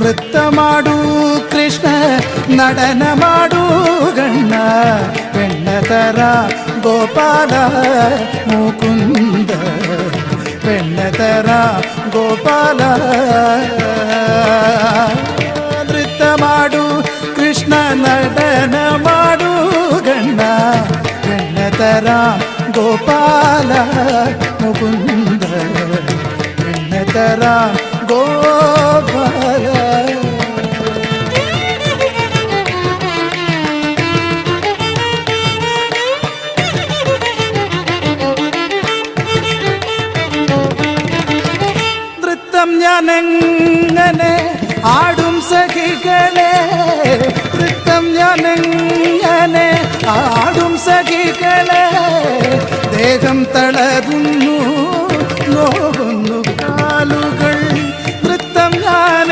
നൃത്തമാടൂ കൃഷ്ണ നടനമാടൂ ഗണ്ണ പെണ്ണതര ഗോപാല മുകുന്ദ പെണ്ണതര ഗോപാല നൃത്തമാടൂ കൃഷ്ണ നടനമാടൂ ഗണ്ണ പെണ്ണതര ഗോപാല മുകുന്ദ പെണ്ണതര ഗോപാല. നൃത്തം ഞാനെങ്ങനെ ആടും സഖികളെ നൃത്തം ഞാനെങ്ങനെ ആടും സഖികളെ ദേഹം തളരുന്നു നോവും